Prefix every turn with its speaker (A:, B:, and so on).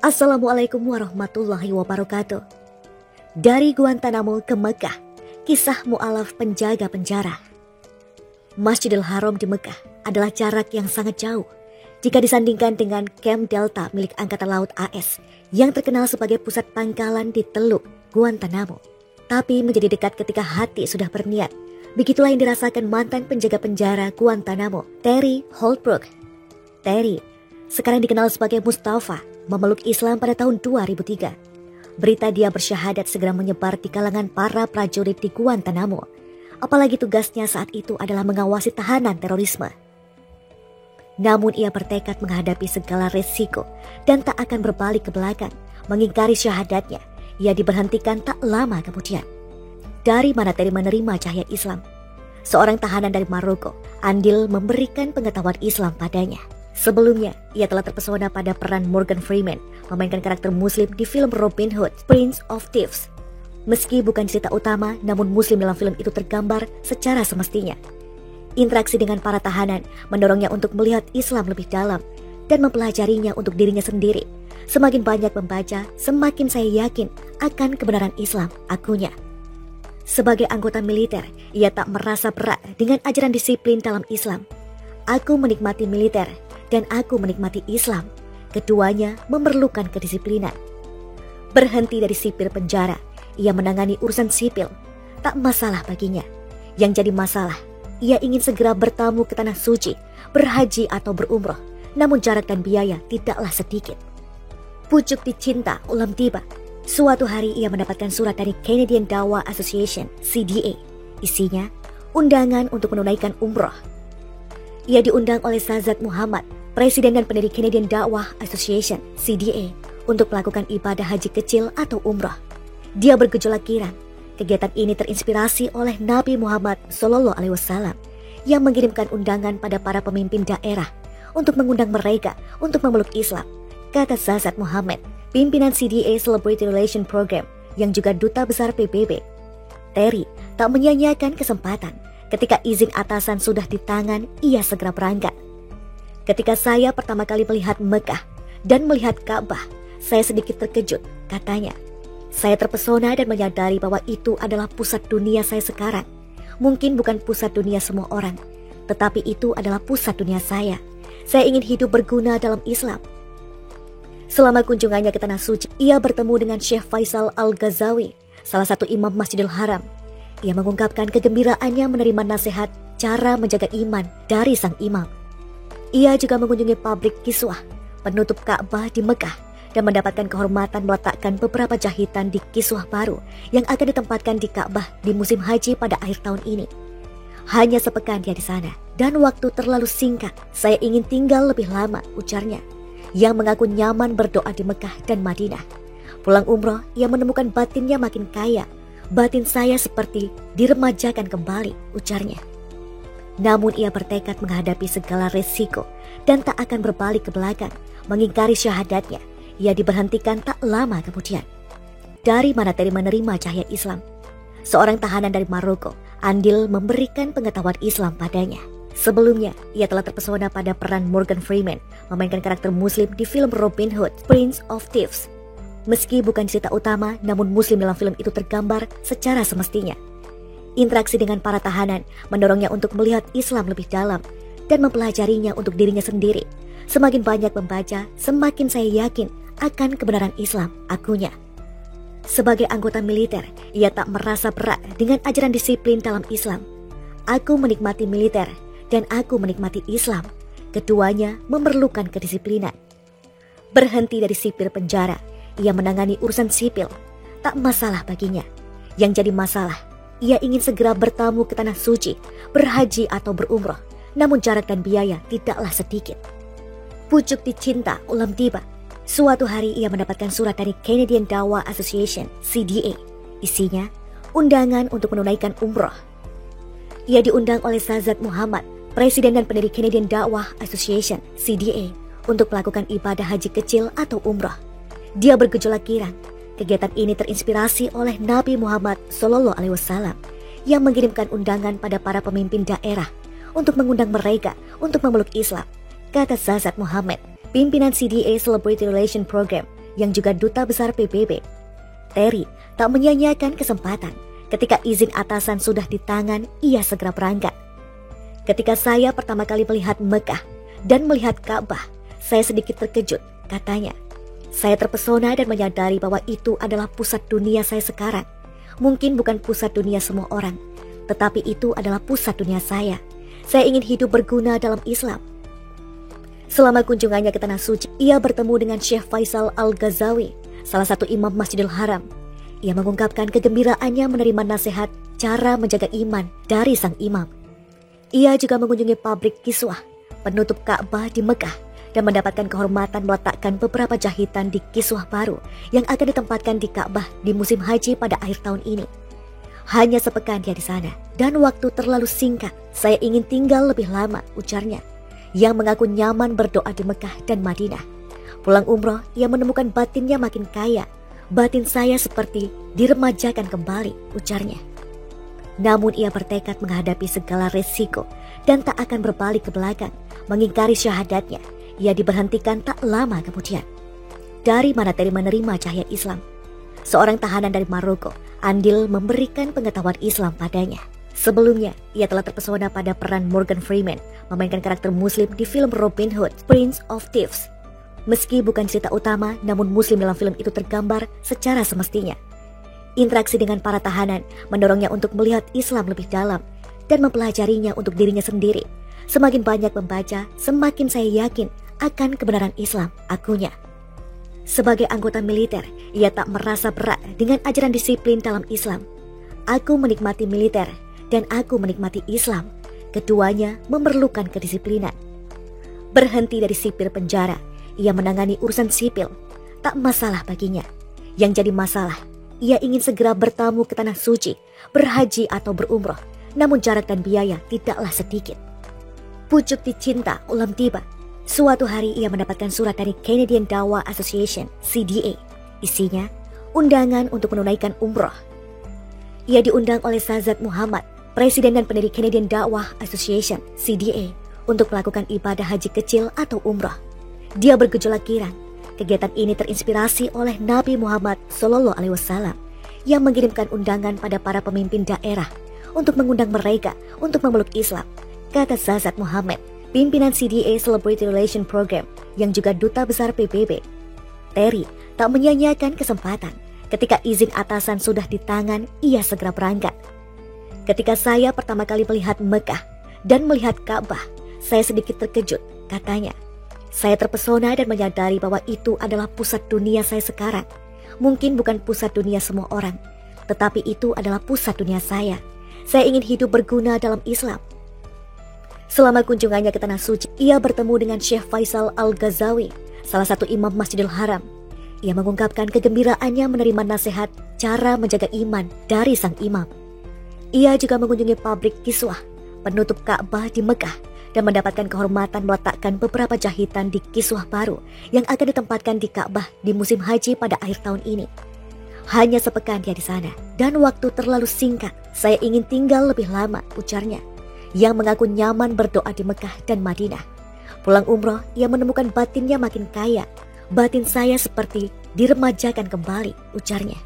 A: Assalamualaikum warahmatullahi wabarakatuh. Dari Guantanamo ke Mekah, kisah mu'alaf penjaga penjara. Masjidil Haram di Mekah adalah jarak yang sangat jauh jika disandingkan dengan Camp Delta milik Angkatan Laut AS yang terkenal sebagai pusat pangkalan di Teluk Guantanamo. Tapi menjadi dekat ketika hati sudah berniat. Begitulah yang dirasakan mantan penjaga penjara Guantanamo, Terry Holbrook. Terry, sekarang dikenal sebagai Mustafa, memeluk Islam pada tahun 2003. Berita dia bersyahadat segera menyebar di kalangan para prajurit di Guantanamo. Apalagi tugasnya saat itu adalah mengawasi tahanan terorisme. Namun ia bertekad menghadapi segala resiko dan tak akan berbalik ke belakang. Mengingkari syahadatnya, ia diberhentikan tak lama kemudian. Dari mana Terry menerima cahaya Islam? Seorang tahanan dari Maroko, andil memberikan pengetahuan Islam padanya. Sebelumnya, ia telah terpesona pada peran Morgan Freeman memainkan karakter Muslim di film Robin Hood, Prince of Thieves. Meski bukan cerita utama, namun Muslim dalam film itu tergambar secara semestinya. Interaksi dengan para tahanan mendorongnya untuk melihat Islam lebih dalam dan mempelajarinya untuk dirinya sendiri. Semakin banyak membaca, semakin saya yakin akan kebenaran Islam, akunya. Sebagai anggota militer, ia tak merasa berat dengan ajaran disiplin dalam Islam. Aku menikmati militer dan aku menikmati Islam. Keduanya memerlukan kedisiplinan. Berhenti dari sipir penjara, ia menangani urusan sipil. Tak masalah baginya. Yang jadi masalah, ia ingin segera bertamu ke tanah suci, berhaji atau berumroh. Namun jarak dan biaya tidaklah sedikit. Pucuk dicinta ulam tiba. Suatu hari ia mendapatkan surat dari Canadian Dawah Association, CDA. Isinya, undangan untuk menunaikan umroh. Ia diundang oleh Shahzad Muhammad, Presiden dan pendiri Canadian Dawah Association, CDA, untuk melakukan ibadah haji kecil atau umrah. Dia bergejolak girang. Kegiatan ini terinspirasi oleh Nabi Muhammad SAW yang mengirimkan undangan pada para pemimpin daerah untuk mengundang mereka untuk memeluk Islam, kata Shahzad Muhammad, pimpinan CDA Celebrity Relation Program yang juga duta besar PBB. Terry tak menyia-nyiakan kesempatan. Ketika izin atasan sudah di tangan, ia segera berangkat. Ketika saya pertama kali melihat Mekah dan melihat Ka'bah, saya sedikit terkejut, katanya. Saya terpesona dan menyadari bahwa itu adalah pusat dunia saya sekarang. Mungkin bukan pusat dunia semua orang, tetapi itu adalah pusat dunia saya. Saya ingin hidup berguna dalam Islam. Selama kunjungannya ke Tanah Suci, ia bertemu dengan Syekh Faisal Al-Ghazawi, salah satu imam Masjidil Haram. Ia mengungkapkan kegembiraannya menerima nasihat cara menjaga iman dari sang imam. Ia juga mengunjungi pabrik kiswah, penutup Ka'bah di Mekah, dan mendapatkan kehormatan meletakkan beberapa jahitan di kiswah baru yang akan ditempatkan di Ka'bah di musim haji pada akhir tahun ini. Hanya sepekan dia di sana, dan waktu terlalu singkat. Saya ingin tinggal lebih lama, ujarnya, yang mengaku nyaman berdoa di Mekah dan Madinah. Pulang umroh, ia menemukan batinnya makin kaya. Batin saya seperti diremajakan kembali, ujarnya. Namun ia bertekad menghadapi segala resiko dan tak akan berbalik ke belakang. Mengingkari syahadatnya, ia diberhentikan tak lama kemudian. Dari mana Terry menerima cahaya Islam? Seorang tahanan dari Maroko, andil memberikan pengetahuan Islam padanya. Sebelumnya, ia telah terpesona pada peran Morgan Freeman memainkan karakter Muslim di film Robin Hood, Prince of Thieves. Meski bukan cerita utama, namun Muslim dalam film itu tergambar secara semestinya. Interaksi dengan para tahanan mendorongnya untuk melihat Islam lebih dalam dan mempelajarinya untuk dirinya sendiri. Semakin banyak membaca, semakin saya yakin akan kebenaran Islam, akunya. Sebagai anggota militer, ia tak merasa berat dengan ajaran disiplin dalam Islam. Aku menikmati militer dan aku menikmati Islam. Keduanya memerlukan kedisiplinan. Berhenti dari sipir penjara, ia menangani urusan sipil. Tak masalah baginya. Yang jadi masalah, ia ingin segera bertamu ke tanah suci, berhaji atau berumroh. Namun jarak dan biaya tidaklah sedikit. Pucuk dicinta ulam tiba. Suatu hari ia mendapatkan surat dari Canadian Dawah Association, CDA. Isinya, undangan untuk menunaikan umroh. Ia diundang oleh Shahzad Muhammad, Presiden dan pendiri Canadian Dawah Association, CDA, untuk melakukan ibadah haji kecil atau umroh. Dia bergejolak girang. Kegiatan ini terinspirasi oleh Nabi Muhammad SAW yang mengirimkan undangan pada para pemimpin daerah untuk mengundang mereka untuk memeluk Islam, kata Shahzad Muhammad, pimpinan CDA Celebrity Relation Program yang juga duta besar PBB. Terry tak menyia-nyiakan kesempatan. Ketika izin atasan sudah di tangan, ia segera berangkat. Ketika saya pertama kali melihat Mekah dan melihat Ka'bah, saya sedikit terkejut, katanya. Saya terpesona dan menyadari bahwa itu adalah pusat dunia saya sekarang. Mungkin bukan pusat dunia semua orang, tetapi itu adalah pusat dunia saya. Saya ingin hidup berguna dalam Islam. Selama kunjungannya ke Tanah Suci, ia bertemu dengan Syekh Faisal Al-Ghazawi, salah satu imam Masjidil Haram. Ia mengungkapkan kegembiraannya menerima nasihat cara menjaga iman dari sang imam. Ia juga mengunjungi pabrik kiswah, penutup Ka'bah di Mekah, dan mendapatkan kehormatan meletakkan beberapa jahitan di kiswah baru yang akan ditempatkan di Ka'bah di musim haji pada akhir tahun ini. Hanya sepekan dia di sana, dan waktu terlalu singkat. Saya ingin tinggal lebih lama, ujarnya, yang mengaku nyaman berdoa di Mekah dan Madinah. Pulang umroh, ia menemukan batinnya makin kaya. Batin saya seperti diremajakan kembali, ujarnya. Namun ia bertekad menghadapi segala resiko dan tak akan berbalik ke belakang, mengingkari syahadatnya. Ia diberhentikan tak lama kemudian. Dari mana Terry menerima cahaya Islam? Seorang tahanan dari Maroko, andil memberikan pengetahuan Islam padanya. Sebelumnya, ia telah terpesona pada peran Morgan Freeman memainkan karakter Muslim di film Robin Hood, Prince of Thieves. Meski bukan cerita utama, namun Muslim dalam film itu tergambar secara semestinya. Interaksi dengan para tahanan mendorongnya untuk melihat Islam lebih dalam dan mempelajarinya untuk dirinya sendiri. Semakin banyak membaca, semakin saya yakin akan kebenaran Islam, akunya. Sebagai anggota militer, ia tak merasa berat dengan ajaran disiplin dalam Islam. Aku menikmati militer dan aku menikmati Islam. Keduanya memerlukan kedisiplinan. Berhenti dari sipir penjara, ia menangani urusan sipil. Tak masalah baginya. Yang jadi masalah, ia ingin segera bertamu ke Tanah Suci, berhaji atau berumroh. Namun jarak dan biaya tidaklah sedikit. Pucuk dicinta ulam tiba. Suatu hari ia mendapatkan surat dari Canadian Dawah Association, CDA. Isinya, undangan untuk menunaikan umroh. Ia diundang oleh Shahzad Muhammad, Presiden dan pendiri Canadian Dawah Association, CDA, untuk melakukan ibadah haji kecil atau umroh. Dia bergejolak girang. Kegiatan ini terinspirasi oleh Nabi Muhammad SAW yang mengirimkan undangan pada para pemimpin daerah untuk mengundang mereka untuk memeluk Islam, kata Shahzad Muhammad, pimpinan CDA Celebrity Relation Program yang juga duta besar PBB. Terry tak menyia-nyiakan kesempatan. Ketika izin atasan sudah di tangan, ia segera berangkat. Ketika saya pertama kali melihat Mekah dan melihat Ka'bah, saya sedikit terkejut, katanya. Saya terpesona dan menyadari bahwa itu adalah pusat dunia saya sekarang. Mungkin bukan pusat dunia semua orang, tetapi itu adalah pusat dunia saya. Saya ingin hidup berguna dalam Islam. Selama kunjungannya ke Tanah Suci, ia bertemu dengan Syekh Faisal Al-Ghazawi, salah satu imam Masjidil Haram. Ia mengungkapkan kegembiraannya menerima nasihat cara menjaga iman dari sang imam. Ia juga mengunjungi pabrik kiswah, penutup Ka'bah di Mekah, dan mendapatkan kehormatan meletakkan beberapa jahitan di kiswah baru yang akan ditempatkan di Ka'bah di musim haji pada akhir tahun ini. Hanya sepekan dia di sana, dan waktu terlalu singkat. Saya ingin tinggal lebih lama, ujarnya, yang mengaku nyaman berdoa di Mekah dan Madinah. Pulang umroh, ia menemukan batinnya makin kaya. Batin saya seperti diremajakan kembali, ujarnya.